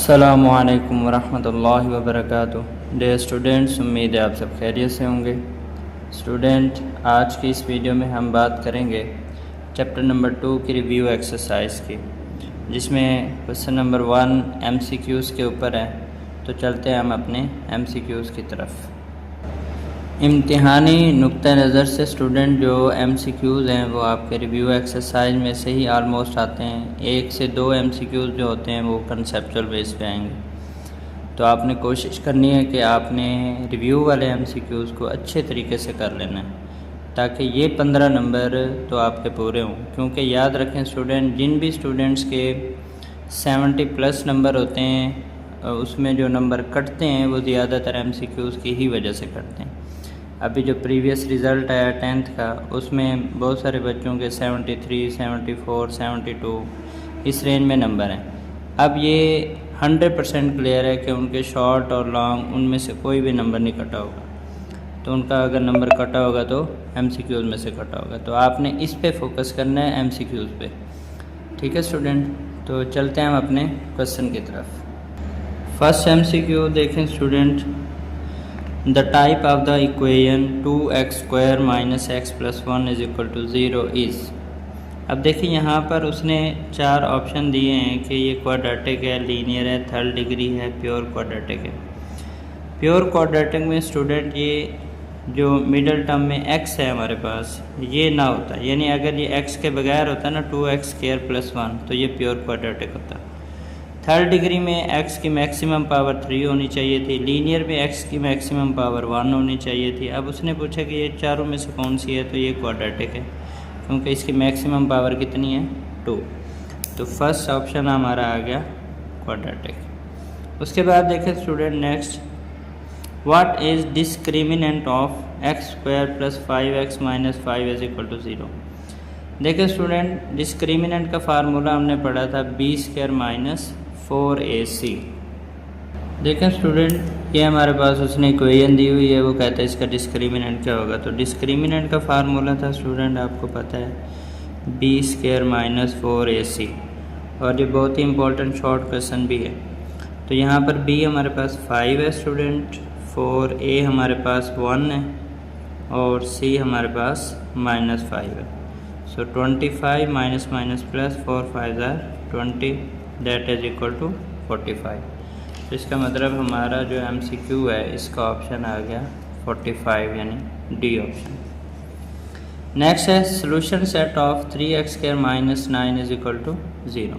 अस्सलामुअलैकुम वरहमतुल्लाहि वबरकातुहू। Dear students, उम्मीद है आप सब खैरियत से होंगे। स्टूडेंट, आज की इस वीडियो में हम बात करेंगे चैप्टर नंबर 2 की रिव्यू एक्सरसाइज की, जिसमें क्वेश्चन नंबर 1 MCQs के ऊपर है। तो चलते हैं हम अपने MCQs की तरफ। इम्तिहानी नुक्ता नज़र से स्टूडेंट जो MCQs हैं वो आपके रिव्यू एक्सरसाइज में से ही आलमोस्ट आते हैं। 1 से 2 MCQs जो होते हैं वो कंसेप्चुअल बेस पे आएंगे। तो आपने कोशिश करनी है कि आपने रिव्यू वाले MCQs को अच्छे तरीके से कर लेना है, ताकि ये 15 नंबर तो आपके पूरे हों। क्योंकि याद रखें स्टूडेंट, जिन भी स्टूडेंट्स के 70+ नंबर होते हैं उसमें जो नंबर कटते हैं वो ज़्यादातर MCQs की ही वजह से कटते हैं। अभी जो प्रीवियस रिज़ल्ट आया 10th का, उसमें बहुत सारे बच्चों के 73, 74, 72 इस रेंज में नंबर हैं। अब ये 100% क्लियर है कि उनके शॉर्ट और लॉन्ग उनमें से कोई भी नंबर नहीं कटा होगा। तो उनका अगर नंबर कटा होगा तो MCQs में से कटा होगा। तो आपने इस पे फोकस करना है, MCQs पे। ठीक है स्टूडेंट, तो चलते हैं हम अपने क्वेश्चन की तरफ। फर्स्ट MCQ देखें student. The type of the equation 2x² - x + 1 = 0 is। अब देखिए यहाँ पर उसने 4 ऑप्शन दिए हैं कि ये क्वाड्रेटिक है, लीनियर है, थर्ड डिग्री है, प्योर क्वाड्रेटिक है। प्योर क्वाड्रेटिक में स्टूडेंट ये जो मिडल टर्म में x है हमारे पास, ये ना होता, यानी अगर ये x के बगैर होता ना 2x² + 1 तो ये प्योर क्वाड्रेटिक होता। थर्ड डिग्री में x की मैक्सिमम पावर 3 होनी चाहिए थी। लीनियर में x की मैक्सिमम पावर 1 होनी चाहिए थी। अब उसने पूछा कि ये चारों में से कौन सी है, तो ये क्वाड्रेटिक है क्योंकि इसकी मैक्सिमम पावर कितनी है, 2। तो फर्स्ट ऑप्शन हमारा आ गया क्वाड्रेटिक। उसके बाद देखें student next, what is discriminant of x² + 5x - 5 = 0। देखें स्टूडेंट, डिस्क्रिमिनेंट का फार्मूला हमने पढ़ा था b² - 4ac। देखें स्टूडेंट, ये हमारे पास उसने इक्वेशन दी हुई है, वो कहता है इसका डिस्क्रिमिनेंट क्या होगा। तो डिस्क्रिमिनेंट का फार्मूला था स्टूडेंट, आपको पता है, b² - 4ac। और ये बहुत ही इंपॉर्टेंट शॉर्ट क्वेश्चन भी है। तो यहाँ पर b हमारे पास 5 है स्टूडेंट, 4a हमारे पास 1 है और c हमारे पास -5 है। सो 25 - +4 5 20 दैट इज इक्वल टू 45। तो इसका मतलब हमारा जो MCQ है इसका ऑप्शन आ गया 45, यानी डी ऑप्शन। नेक्स्ट है सोल्यूशन सेट ऑफ 3x² - 9 = 0।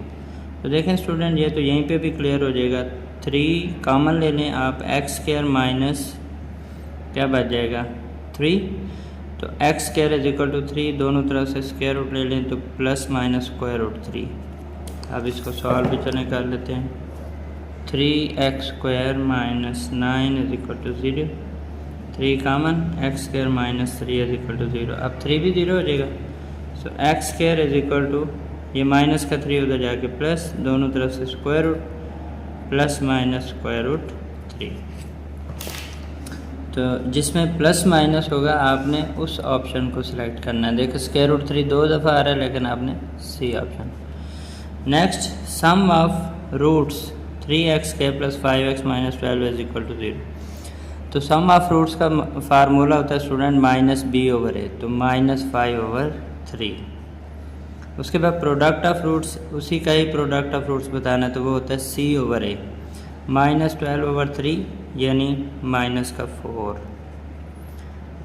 तो देखें स्टूडेंट, ये तो यहीं पे भी क्लियर हो जाएगा। 3 कॉमन ले लें आप, x² माइनस क्या बच जाएगा 3, तो x² = 3, दोनों तरफ से स्क्वायर रूट ले लें तो ±√3। अब इसको सॉल्व भी चलें कर लेते हैं। 3x² - 9 = 0, 3 common, x² - 3 = 0। अब 3 भी 0 हो जाएगा। सो x² ये माइनस का 3 उधर जाके प्लस, दोनों तरफ से स्क्वायर रूट +√3। तो जिसमें प्लस माइनस होगा आपने उस ऑप्शन को सिलेक्ट करना है। देखो √3 2 दफ़ा आ रहा है, लेकिन आपने C option. Next, sum of roots 3x² + 5x - 12 = 0। तो सम ऑफ रूट्स का फार्मूला होता है स्टूडेंट -b/a, तो -5/3। उसके बाद प्रोडक्ट ऑफ रूट्स, उसी का ही प्रोडक्ट ऑफ रूट्स बताना है, तो वो होता है c/a, -12/3 यानी -4।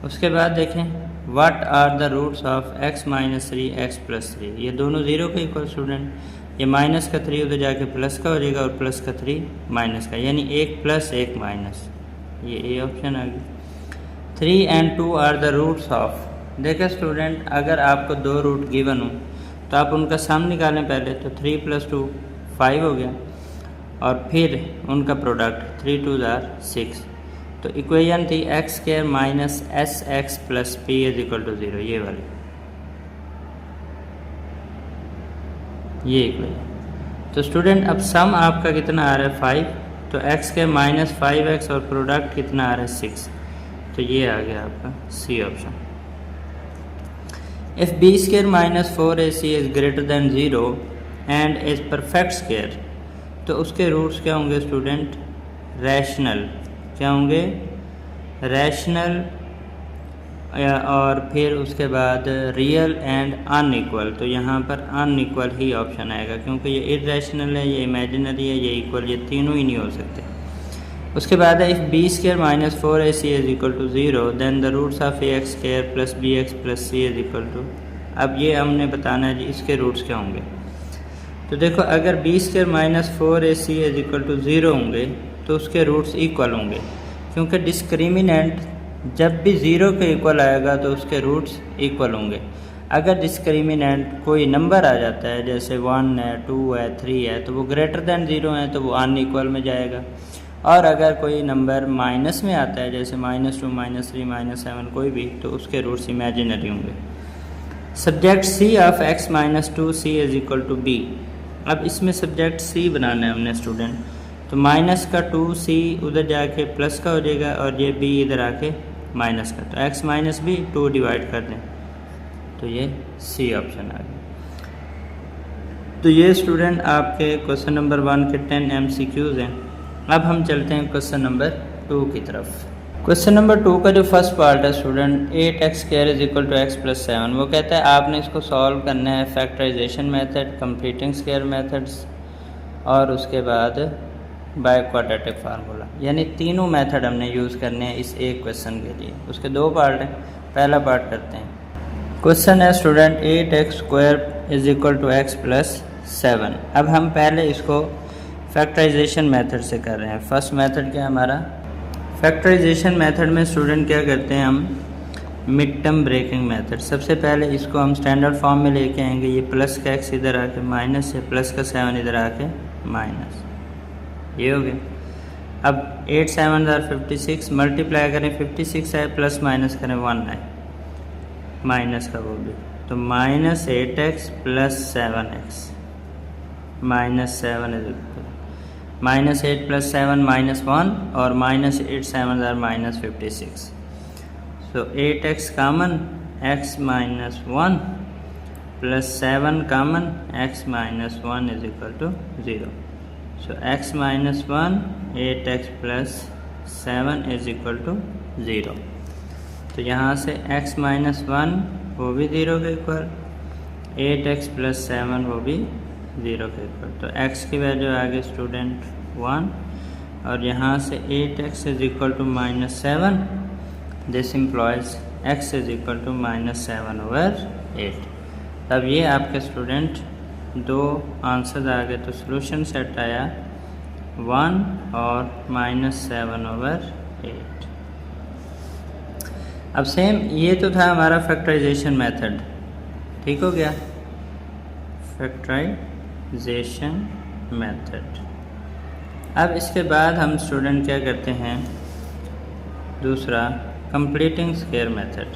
उसके बाद देखें, what are the roots of x - 3 x + 3। ये दोनों 0 के इक्वल स्टूडेंट, ये माइनस का 3 उधर जाके प्लस का हो जाएगा और प्लस का 3 माइनस का, यानी 1 + 1 माइनस, ये ए ऑप्शन आ गया। 3 and 2 are the roots of. देखें स्टूडेंट, अगर आपको 2 रूट गिवन हो तो आप उनका सम निकालें पहले, तो 3 + 2 5 हो गया, और फिर उनका प्रोडक्ट 3 2 = 6। तो इक्वेशन थी x² - sx + p = 0, ये वाली, ये इक्वेशन। तो स्टूडेंट अब सम आपका कितना आ रहा है 5, तो x² - 5x और प्रोडक्ट कितना आ रहा है 6, तो ये आ गया आपका C option. If b² - 4ac is greater than 0 and is perfect square, तो उसके रूट्स क्या होंगे स्टूडेंट? रैशनल। क्या होंगे? रैशनल। और फिर उसके बाद रियल एंड अनइक्वल। तो यहाँ पर अनइक्वल ही ऑप्शन आएगा, क्योंकि ये इरेशनल है, ये इमेजिनरी है, ये इक्वल, ये तीनों ही नहीं हो सकते। उसके बाद है if b square minus 4ac is equal to 0 then the roots of a x square plus b x plus c is equal to. अब ये हमने बताना है जी इसके रूट्स क्या होंगे। तो देखो, अगर b square minus 4ac is equal to 0 होंगे तो उसके रूट्स इक्वल होंगे, क्योंकि डिस्क्रिमिनेंट जब भी 0 के इक्वल आएगा तो उसके रूट्स इक्वल होंगे। अगर डिस्क्रिमिनेंट कोई नंबर आ जाता है, जैसे 1 है, 2 है, 3 है, तो वो ग्रेटर दैन 0 है तो वो अनइक्वल में जाएगा। और अगर कोई नंबर माइनस में आता है, जैसे -2, -3, -7 कोई भी, तो उसके रूट्स इमेजिनरी होंगे। Subject c of x minus 2c is equal to b. अब इसमें सब्जेक्ट सी बनाना है हमने स्टूडेंट। तो माइनस का 2c उधर जाके प्लस का हो जाएगा और ये b इधर आके माइनस का, तो x माइनस b 2 डिवाइड कर दें तो ये सी ऑप्शन आ गया। तो ये स्टूडेंट आपके क्वेश्चन नंबर 1 के 10 MCQs हैं। अब हम चलते हैं क्वेश्चन नंबर 2 की तरफ। क्वेश्चन नंबर 2 का जो फर्स्ट पार्ट है student, 8x² is equal to x plus 7, वो कहता है आपने इसको सॉल्व करना है factorisation method, completing square methods और उसके बाद बाय क्वाड्रेटिक फार्मूला, यानी तीनों मेथड हमने यूज़ करने हैं इस एक क्वेश्चन के लिए। उसके 2 पार्ट हैं, पहला पार्ट करते हैं। क्वेश्चन है student 8x² is equal to x plus 7। अब हम पहले इसको फैक्टराइजेशन मेथड से कर रहे हैं। फर्स्ट मेथड क्या है हमारा? फैक्टराइजेशन मेथड में स्टूडेंट क्या करते हैं हम? Mid term breaking method. सबसे पहले इसको हम स्टैंडर्ड फॉर्म में लेके आएंगे। ये प्लस का x इधर आके माइनस है, प्लस का 7 इधर आके माइनस, ये हो गया। अब 8 7 56, मल्टीप्लाई करें 56 है, प्लस माइनस करें 1 है, माइनस का वो भी, तो -8x plus 7x -7 is equal -8 plus 7 -1 और -8 7 -56। So 8x common, x -1 plus 7 common, x -1 is equal to 0। So x -1 8x plus 7 is equal to 0। तो यहाँ से x -1 वो भी 0 के इक्वल, 8x प्लस 7 वो भी 0 के इक्वल। तो x की वैल्यू आ गई स्टूडेंट 1 और यहाँ से 8x is equal to -7, this implies x is equal to -7/8। अब ये आपके स्टूडेंट 2 आंसर आ गए। तो सॉल्यूशन सेट आया 1 और -7/8। अब सेम ये तो था हमारा फैक्टराइजेशन मेथड, ठीक हो गया, फैक्टराइजेशन मेथड। अब इसके बाद हम स्टूडेंट क्या करते हैं? दूसरा कंप्लीटिंग स्क्वायर मेथड।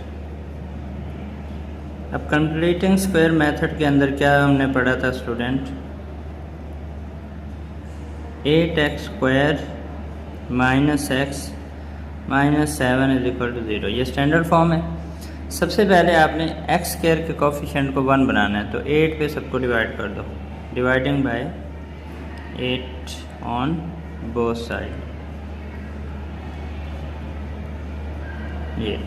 अब कंप्लीटिंग स्क्वायर मेथड के अंदर क्या हमने पढ़ा था student? 8x² minus x minus 7 is equal to 0, ये स्टैंडर्ड फॉर्म है। सबसे पहले आपने x² के कोफिशिएंट को 1 बनाना है, तो 8 पे सबको डिवाइड कर दो, dividing by 8 on both side, ये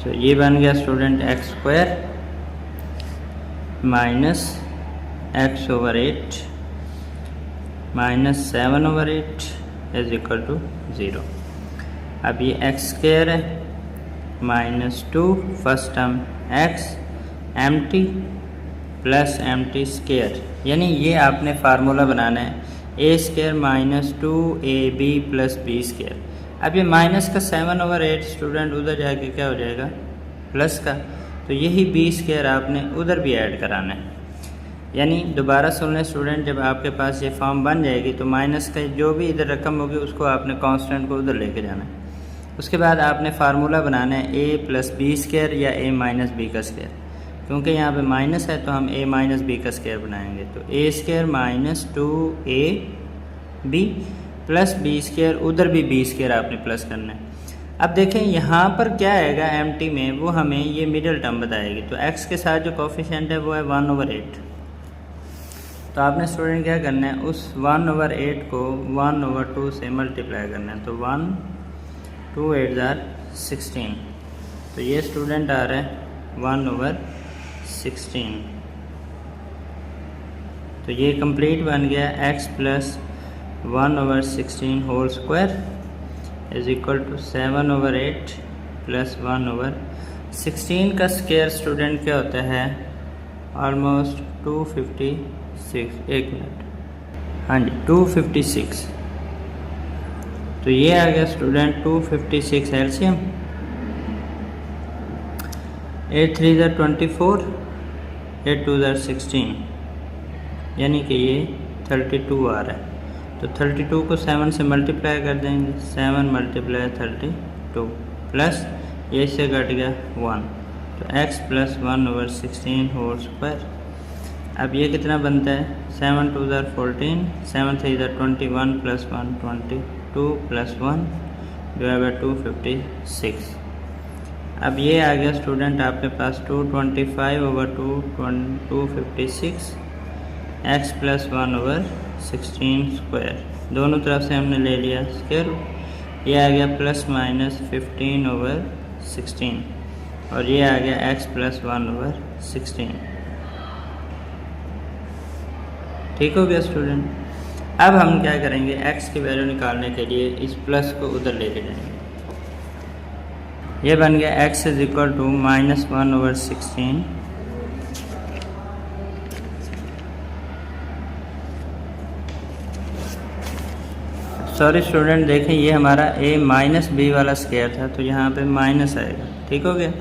तो ये बन गया student x² minus x/8 minus 7/8 is equal to 0। अब ये x² है -2 first term x empty plus empty square, यानी ये आपने फार्मूला बनाना है a² minus 2ab plus b²। अब ये माइनस का 7/8 स्टूडेंट उधर जाके क्या हो जाएगा? प्लस का, तो यही b² आपने उधर भी ऐड कराना है। यानी दोबारा सुन लें स्टूडेंट, जब आपके पास ये फॉर्म बन जाएगी तो माइनस का जो भी इधर रकम होगी उसको आपने कांस्टेंट को उधर लेके जाना है। उसके बाद आपने फार्मूला बनाना है a प्लस b² या a माइनस b का स्क्वायर, क्योंकि यहाँ पे माइनस है तो हम a माइनस b का स्क्वायर बनाएंगे। तो a² minus 2ab plus b², उधर भी b² आपने प्लस करना है। अब देखें यहाँ पर क्या आएगा एम्प्टी में, वो हमें ये मिडिल टर्म बताएगी। तो x के साथ जो कोफिशिएंट है वो है 1/8, तो आपने स्टूडेंट क्या करना है, उस 1/8 को 1/2 से मल्टीप्लाई करना है। तो 1 2 8 16। तो ये स्टूडेंट आ रहा है 1/16। तो ये कंप्लीट बन गया x plus 1/16 whole square is equal to 7/8 plus 1/16 का स्क्वायर स्टूडेंट क्या होता है, ऑलमोस्ट 256। एक मिनट, हाँ जी 256। तो ये आ गया स्टूडेंट 256 एलसीएम। 8 3 24, 8 2 16, यानी कि ये 32 आ रहा है। तो 32 को 7 से मल्टीप्लाई कर देंगे, 7 × 32 प्लस ये इससे कट गया 1। तो x प्लस 1/16 होल स्क्वायर। अब ये कितना बनता है, 7 2 14, 7 3 21 प्लस 1 22 प्लस 1 डिवाइड बाई 256। अब ये आ गया स्टूडेंट आपके पास 225/2 256 x प्लस 1/16 स्क्वायर। दोनों तरफ से हमने ले लिया स्क्वायर रूट। ये आ गया प्लस माइनस 15/16 और ये आ गया x प्लस 1/16। ठीक हो गया स्टूडेंट। अब हम क्या करेंगे, x की वैल्यू निकालने के लिए इस प्लस को उधर लेके जाएंगे। ये बन गया x is equal to -1/16 sorry student, देखें ये हमारा a माइनस बी वाला स्क्वायर था, तो यहाँ पे माइनस आएगा। ठीक हो गया,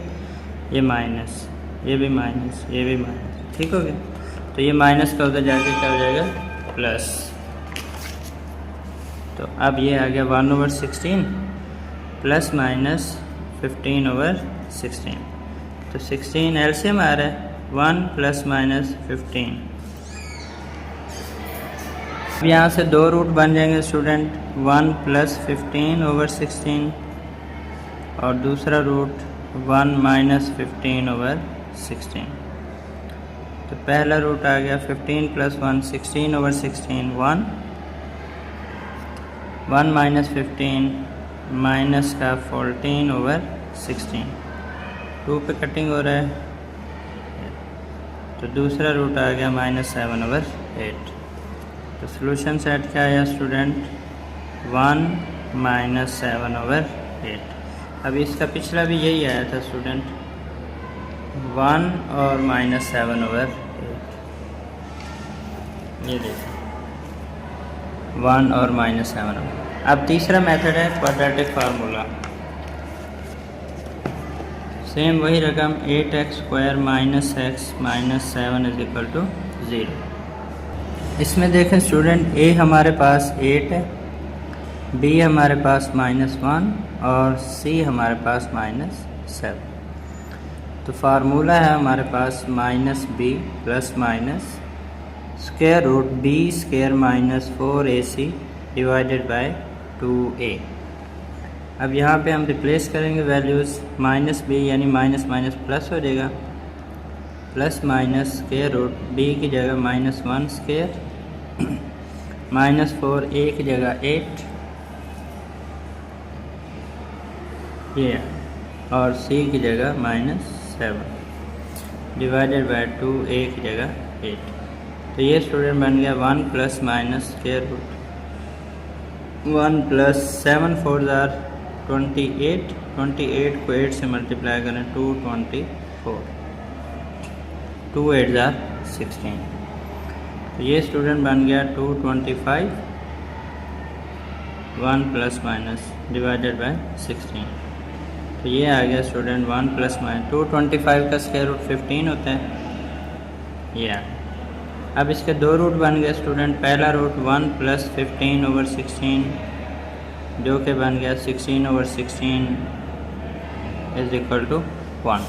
ये माइनस, ये भी माइनस, ये भी माइनस। ठीक हो गया, तो ये माइनस का उधर जाके क्या हो जाएगा, प्लस। तो अब ये आ गया 1/16 प्लस माइनस 15/16। तो 16 एलसीएम आ रहा है, 1 प्लस माइनस 15। अब यहाँ से दो रूट बन जाएंगे स्टूडेंट, 1 प्लस 15/16 और दूसरा रूट 1 माइनस 15/16। तो पहला रूट आ गया 15 प्लस 1 16/16, 1 माइनस 15 माइनस का 14/16, 2 पे कटिंग हो रहा है। तो दूसरा रूट आ गया -7/8। तो सॉल्यूशन सेट क्या आया स्टूडेंट, 1 माइनस 7/8। अब इसका पिछला भी यही आया था स्टूडेंट, 1 और -7/8। ये देखिए 1 और -7/8। अब तीसरा मेथड है क्वाड्रेटिक फार्मूला। सेम वही रकम 8x² - x - 7 is equal to 0। इसमें देखें स्टूडेंट, a हमारे पास 8 है, b हमारे पास -1 और c हमारे पास -7। तो फार्मूला है हमारे पास -b plus minus square root b square -4ac divided by 2a। अब यहाँ पे हम रिप्लेस करेंगे वैल्यूज़, -b यानी माइनस माइनस प्लस हो जाएगा, plus minus square root b की जगह -1 स्क्वायर -4 a की जगह 8 ये, और c की जगह -7 डिवाइडेड बाय 2a की जगह 8। तो ये स्टूडेंट बन गया 1 plus minus square root 1 plus 7 4 28, 28 को 8 से मल्टीप्लाई करें 224, 2 8 16। तो ये स्टूडेंट बन गया 225, 1 प्लस माइनस डिवाइडेड बाय 16। तो ये आ गया स्टूडेंट 1 प्लस माइनस 225 का स्क्वायर रूट 15 होता है। ये अब इसके दो रूट बन गए स्टूडेंट, पहला रूट 1 प्लस 15/16 जो कि बन गया 16/16 इज इक्वल टू 1,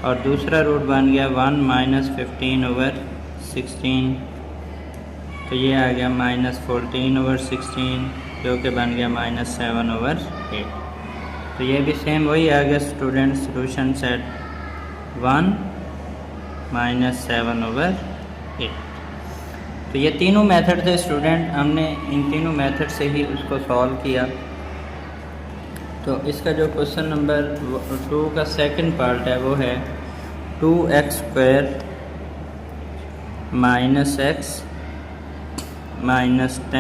और दूसरा रूट बन गया 1 माइनस 15/16 तो ये आ गया -14/16 जो कि बन गया -7/8। तो ये भी सेम वही आ गया स्टूडेंट, सॉल्यूशन सेट 1 -7/8। तो ये तीनों मेथड थे स्टूडेंट, हमने इन तीनों मेथड से ही उसको सॉल्व किया। तो इसका जो क्वेश्चन नंबर 2 का सेकंड पार्ट है वो है 2x² - x - 10 =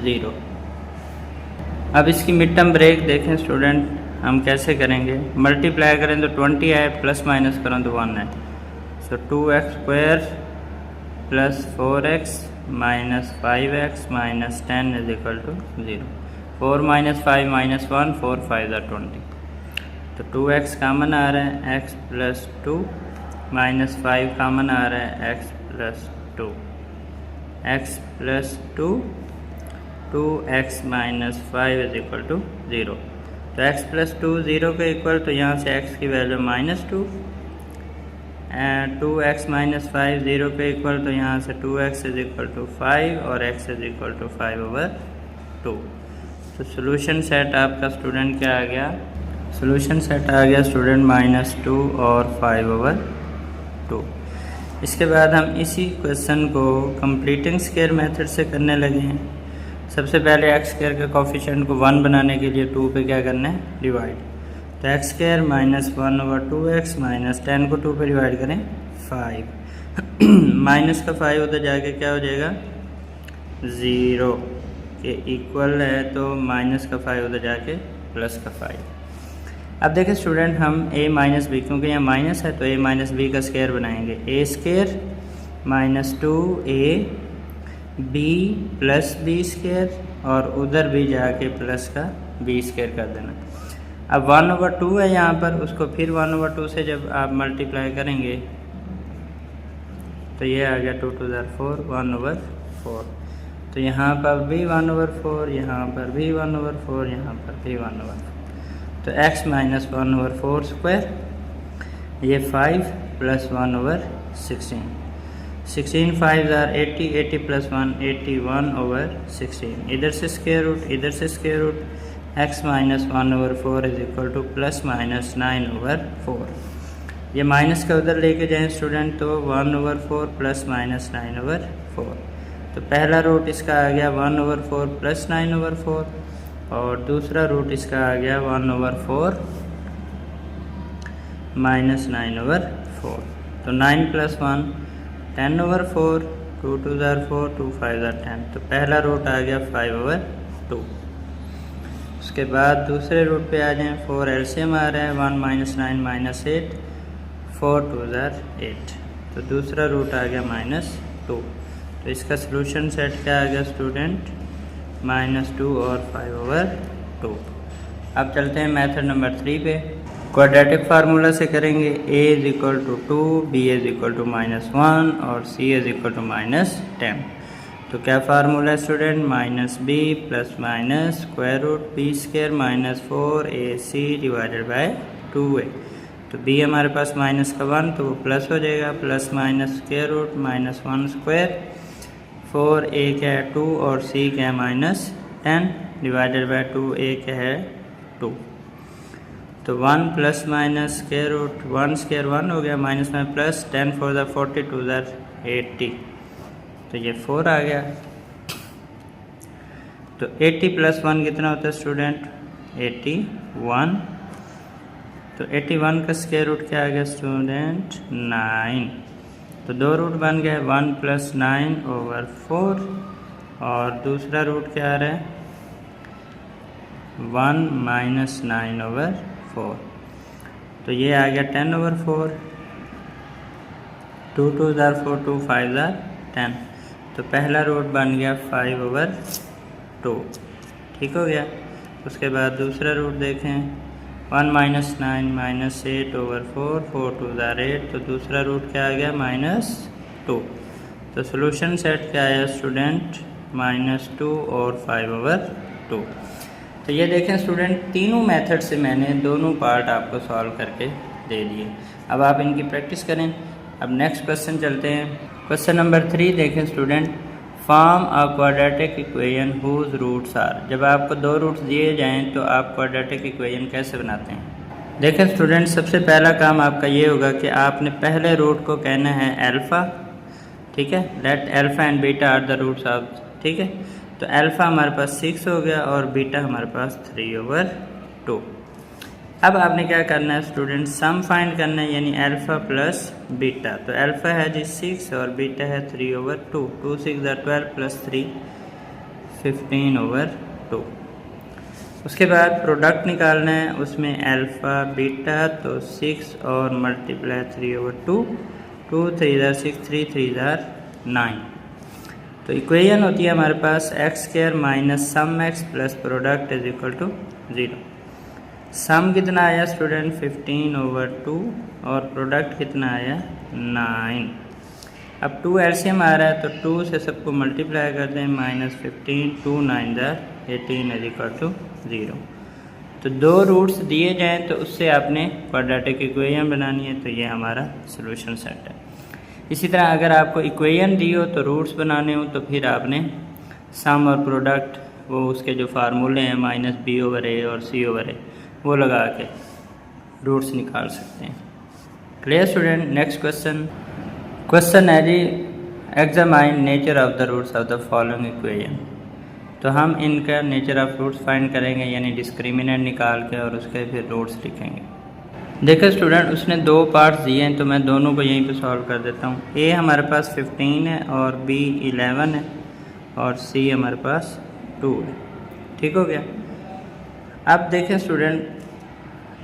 0। अब इसकी मिड टर्म ब्रेक देखें स्टूडेंट, हम कैसे करेंगे। मल्टीप्लाई करें तो 20 है, प्लस माइनस करें तो 1 है। सो 2x² + 4x - 5x - 10 = 0। 4 - 5 - 1, 4 5 = 20। तो 2x कामन आ रहा है, x + 2 - 5 कामन आ रहा है, x + 2 x + 2 2x - 5 = 0। तो x + 2 0 के इक्वल, तो यहाँ से x की वैल्यू -2 एंड 2x - 5 0 के इक्वल, तो यहाँ से 2x = 5 और x = 5/2। तो सोल्यूशन सेट आपका स्टूडेंट क्या आ गया, सोल्यूशन सेट आ गया स्टूडेंट -2 और 5/2। इसके बाद हम इसी क्वेश्चन को कंप्लीटिंग स्क्वायर मेथड से करने लगे हैं। सबसे पहले x² के कोफिशिएंट को 1 बनाने के लिए 2 पे क्या करना है, डिवाइड। तो x² - 1/2x - 10 को 2 पे डिवाइड करें 5 माइनस का 5 उधर जाके क्या हो जाएगा, 0 के इक्वल है, तो माइनस का 5 उधर जाके प्लस का 5। अब देखिए स्टूडेंट, हम a - b, क्योंकि यहाँ माइनस है तो a - b का स्क्वायर बनाएंगे। a² - 2ab + b² और उधर भी जाके प्लस का b² कर देना। अब 1/2 है यहाँ पर, उसको फिर 1/2 से जब आप मल्टीप्लाई करेंगे तो ये आ गया 2 × 4 1/4। तो यहाँ पर भी 1/4, यहाँ पर भी 1/4, यहाँ पर भी 1/4। तो x - 1/4 स्क्वायर, ये 5 + 1/16। 16 5 = 80, 80 + 1 81/16। इधर से स्क्वायर रूट, इधर से स्क्वायर रूट, x - 1/4 = ±9/4। ये माइनस का उधर लेके जाएं स्टूडेंट, तो 1/4 + -9/4। तो पहला रूट इसका आ गया 1/4 + 9/4 और दूसरा रूट इसका आ गया 1/4 - 9/4। तो 9 + 1 10/4, 2 × 2 = 4, 2 5 = 10। तो पहला रूट आ गया 5/2। उसके बाद दूसरे रूट पे आ जाएं, 4 एलसीएम आ रहा है, 1 - 9 - 8, 4 2 = 8। तो दूसरा रूट आ गया -2। तो इसका सलूशन सेट क्या आ गया स्टूडेंट, -2 और 5/2। अब चलते हैं मेथड नंबर 3 पे। क्वाड्रेटिक फार्मूला से करेंगे, a = 2, b = -1 और c = -10। तो क्या फार्मूला है student, -b + √b² - 4ac / 2a। तो b हमारे पास माइनस का 1, तो वो प्लस हो जाएगा, plus minus square root -1², 4a क्या है 2 और c क्या है -10 / 2a क्या है 2। तो 1 + स्क्वायर रूट 1² 1 हो गया, माइनस में प्लस, 10 4 = 40, 2 = 80। तो ये 4 आ गया। तो 80 + 1 कितना होता है स्टूडेंट, 81। तो 81 का स्क्वायर रूट क्या आ गया स्टूडेंट, 9। तो दो रूट बन गए, 1 + 9/4 और दूसरा रूट क्या आ रहा है, 1 - 9/4। तो ये आ गया 10/4, 2 2 = 4, 2 5 = 10। तो पहला रूट बन गया 5/2, ठीक हो गया। उसके बाद दूसरा रूट देखें, 1 - 9 - 8/4, 4 2 = 8। तो दूसरा रूट क्या आ गया, -2। तो सोल्यूशन सेट क्या आया स्टूडेंट, -2 और 5/2। तो ये देखें स्टूडेंट, तीनों मेथड से मैंने दोनों पार्ट आपको सॉल्व करके दे दिए। अब आप इनकी प्रैक्टिस करें। अब नेक्स्ट क्वेश्चन चलते हैं। क्वेश्चन नंबर 3 देखें student, form a quadratic equation whose roots are. जब आपको दो रूट्स दिए जाएं तो आप क्वाड्रेटिक इक्वेशन कैसे बनाते हैं। देखें स्टूडेंट, सबसे पहला काम आपका ये होगा कि आपने पहले रूट को कहना है अल्फ़ा, ठीक है। Let alpha and beta are the roots of, ठीक है। तो अल्फ़ा हमारे पास 6 हो गया और बीटा हमारे पास 3/2। अब आपने क्या करना है स्टूडेंट, सम फाइंड करना है, यानी अल्फ़ा प्लस बीटा। तो अल्फ़ा है जी 6 और बीटा है 3/2। 2 6 12 प्लस 3 15/2। उसके बाद प्रोडक्ट निकालना है, उसमें अल्फ़ा बीटा, तो 6 और मल्टीप्लाई 3/2। 2 3 6 3 3 9। तो इक्वेशन होती है हमारे पास x² minus sum x plus product is equal to 0। Sum कितना आया स्टूडेंट 15/2 और प्रोडक्ट कितना आया 9। अब 2 एलसीएम आ रहा है तो 2 से सबको मल्टीप्लाई कर दें, -15 2 9 18 इज इक्वल टू 0। तो दो रूट्स दिए जाएं तो उससे आपने क्वाड्रेटिक इक्वेशन बनानी है, तो ये हमारा सोल्यूशन सेट है। इसी तरह अगर आपको इक्वेशन दी हो तो रूट्स बनाने हो तो फिर आपने सम और प्रोडक्ट वो उसके जो फार्मूले हैं -b/a और c/a वो लगा के रूट्स निकाल सकते हैं। Clear student. नेक्स्ट क्वेश्चन है जी examine nature of the roots of the following equation. तो हम इनका नेचर ऑफ रूट्स फाइंड करेंगे, यानी डिस्क्रिमिनेंट निकाल के और उसके फिर रूट्स लिखेंगे। देखो स्टूडेंट, उसने दो पार्ट्स दिए हैं तो मैं दोनों को यहीं पे सॉल्व कर देता हूँ। ए हमारे पास 15 है और बी 11 है और सी हमारे पास 2 है। ठीक हो गया। अब देखें स्टूडेंट,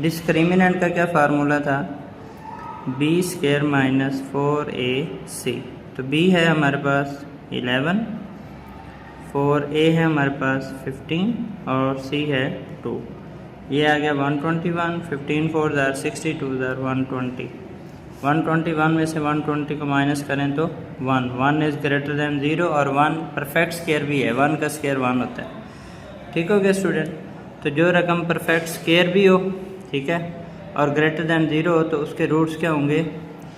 डिस्क्रिमिनेंट का क्या फार्मूला था, b² माइनस 4ac। तो b है हमारे पास 11, 4a है हमारे पास 15 और c है 2। ये आ गया 121, 15 4 62 120। 121 में से 120 को माइनस करें तो 1 इज़ ग्रेटर दैन 0 और 1 परफेक्ट स्क्वायर भी है, 1 का स्क्वायर 1 होता है। ठीक हो गया स्टूडेंट। तो जो रकम परफेक्ट स्क्वायर भी हो, ठीक है, और ग्रेटर दैन 0 हो तो उसके रूट्स क्या होंगे,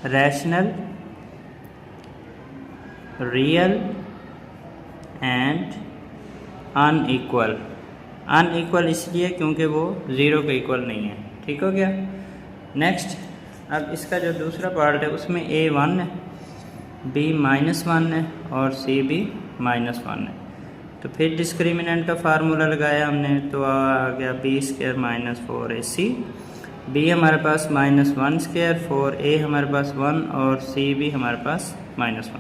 rational, real and unequal. Unequal इसलिए क्योंकि वो 0 के इक्वल नहीं है। ठीक हो गया। नेक्स्ट, अब इसका जो दूसरा पार्ट है उसमें a 1 है, b -1 है और c भी -1 है। तो फिर डिस्क्रिमिनेंट का फार्मूला लगाया हमने, तो आ गया b² माइनस 4ac। b हमारे पास -1², 4a हमारे पास 1 और c भी हमारे पास -1।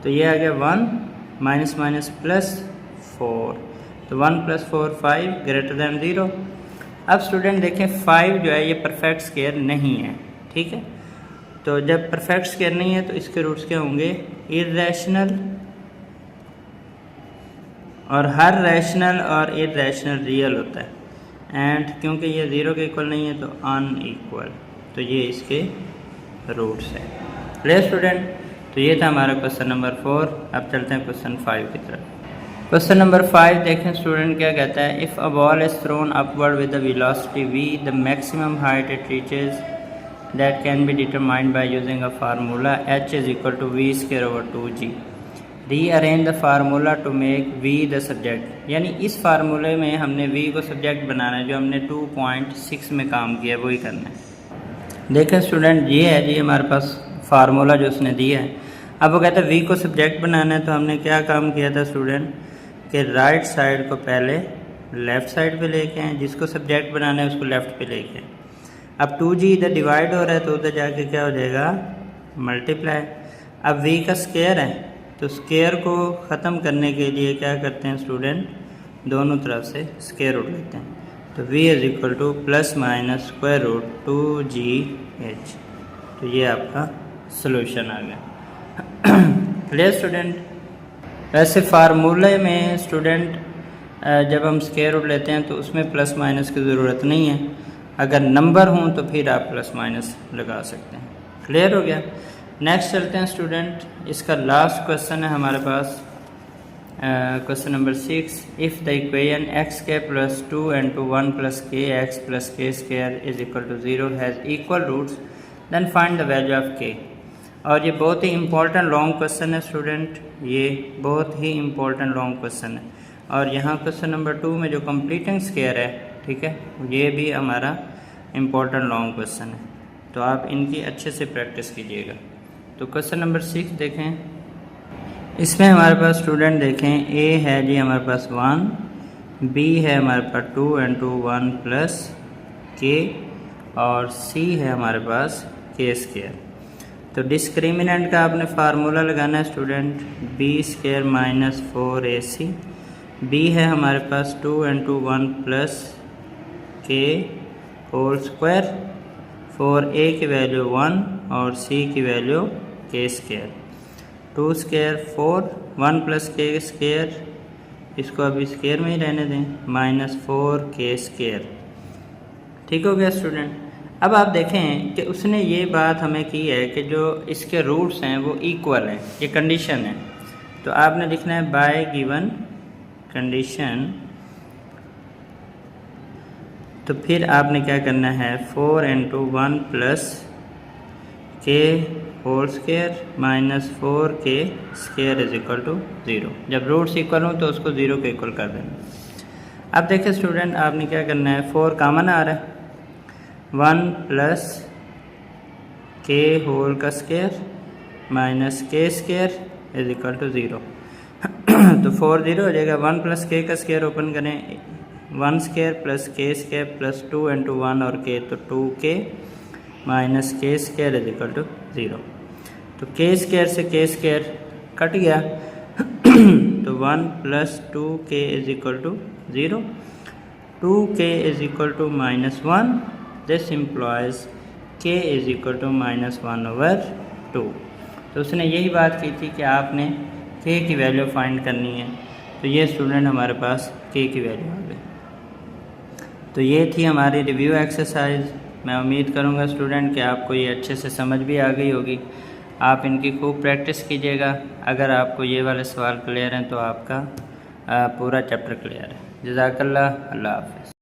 तो ये आ गया 1 माइनस प्लस 4। तो 1 + 4 5 ग्रेटर दैन 0। अब स्टूडेंट देखें 5 जो है ये परफेक्ट स्क्वायर नहीं है। ठीक है। तो जब परफेक्ट स्क्वायर नहीं है तो इसके रूट्स क्या होंगे, इर्रेशनल, और हर रैशनल और इर्रेशनल रियल होता है। एंड क्योंकि ये 0 के इक्वल नहीं है तो अनइक्वल। तो ये इसके रूट्स हैं। Clear student. तो ये था हमारा क्वेश्चन नंबर 4। अब चलते हैं क्वेश्चन 5 की तरफ। क्वेश्चन नंबर 5 देखें स्टूडेंट क्या कहता है, if a ball is thrown upward with the velocity v, the maximum height it reaches that can be determined by using a formula h = v²/2g। Rearrange the formula to make v the subject. यानी इस फार्मूले में हमने v को subject बनाना है, जो हमने 2.6 में काम किया वही करना है। देखें स्टूडेंट, ये है जी हमारे पास फार्मूला जो उसने दिया है। अब वो कहता है v को सब्जेक्ट बनाना है, तो हमने क्या काम किया था स्टूडेंट कि राइट साइड को पहले लेफ़्ट साइड पे लेके आए, जिसको सब्जेक्ट बनाना है उसको लेफ़्ट पे लेके आए। अब 2g इधर डिवाइड हो रहा है तो उधर जाके क्या हो जाएगा, मल्टीप्लाई। अब v का स्क्वायर है तो स्क्वायर को ख़त्म करने के लिए क्या करते हैं स्टूडेंट, दोनों तरफ से स्क्वायर रूट लेते हैं। तो v = ±√2gh। तो ये आपका सोल्यूशन आ गया। Clear student. वैसे फार्मूले में स्टूडेंट जब हम स्क्वायर रूट लेते हैं तो उसमें प्लस माइनस की ज़रूरत नहीं है। अगर नंबर हों तो फिर आप प्लस माइनस लगा सकते हैं। क्लियर हो गया। नेक्स्ट चलते हैं स्टूडेंट, इसका लास्ट क्वेश्चन है हमारे पास, question number 6। If the equation x² + 2 × 1 + kx + k² = 0 has equal roots, then find the value of k। और ये बहुत ही इंपॉर्टेंट लॉन्ग क्वेश्चन है स्टूडेंट, ये बहुत ही इंपॉर्टेंट लॉन्ग क्वेश्चन है। और यहाँ क्वेश्चन नंबर 2 में जो कंप्लीटिंग स्क्वायर है, ठीक है, ये भी हमारा इंपॉर्टेंट लॉन्ग क्वेश्चन है। तो आप इनकी अच्छे से प्रैक्टिस कीजिएगा। तो क्वेश्चन नंबर 6 देखें, इसमें हमारे पास स्टूडेंट देखें, ए है जी हमारे पास 1, बी है हमारे पास 2 × 1 प्लस के, और सी है हमारे पास k²। तो डिस्क्रिमिनेंट का आपने फार्मूला लगाना है student, b² minus 4ac। B है हमारे पास 2 × 1 प्लस के होल स्क्वायर, फॉर a की वैल्यू 1 और c की वैल्यू k²। 2² 4, 1 प्लस k², इसको अभी स्क्वायर में ही रहने दें, माइनस 4k²। ठीक हो गया स्टूडेंट। अब आप देखें कि उसने ये बात हमें की है कि जो इसके रूट्स हैं वो इक्वल हैं, ये कंडीशन है। तो आपने लिखना है बाय गिवन कंडीशन। तो फिर आपने क्या करना है, 4 × 1 प्लस के होल स्क्वायर माइनस 4k² = 0। जब रूट्स इक्वल हो तो उसको 0 के इक्वल कर देना। अब देखिए स्टूडेंट, आपने क्या करना है, 4 कॉमन आ रहा है, 1 प्लस के होल का स्क्वायर माइनस k² = 0। तो 4 0 हो जाएगा। 1 प्लस के का स्क्वायर ओपन करें, 1² प्लस k² प्लस 2 × 1 और k, तो 2k माइनस k² = 0। तो k² से k² कट गया तो 1 plus 2k = 0, 2k = -1। This employees k = -1/2। तो उसने यही बात की थी कि आपने k की वैल्यू फाइंड करनी है। तो ये स्टूडेंट हमारे पास k की वैल्यू आ गई। तो ये थी हमारी रिव्यू एक्सरसाइज। मैं उम्मीद करूँगा स्टूडेंट कि आपको ये अच्छे से समझ भी आ गई होगी। आप इनकी खूब प्रैक्टिस कीजिएगा। अगर आपको ये वाले सवाल क्लियर हैं तो आपका पूरा चैप्टर क्लियर है। जज़ाकल्लाह, अल्लाह हाफ़िज़।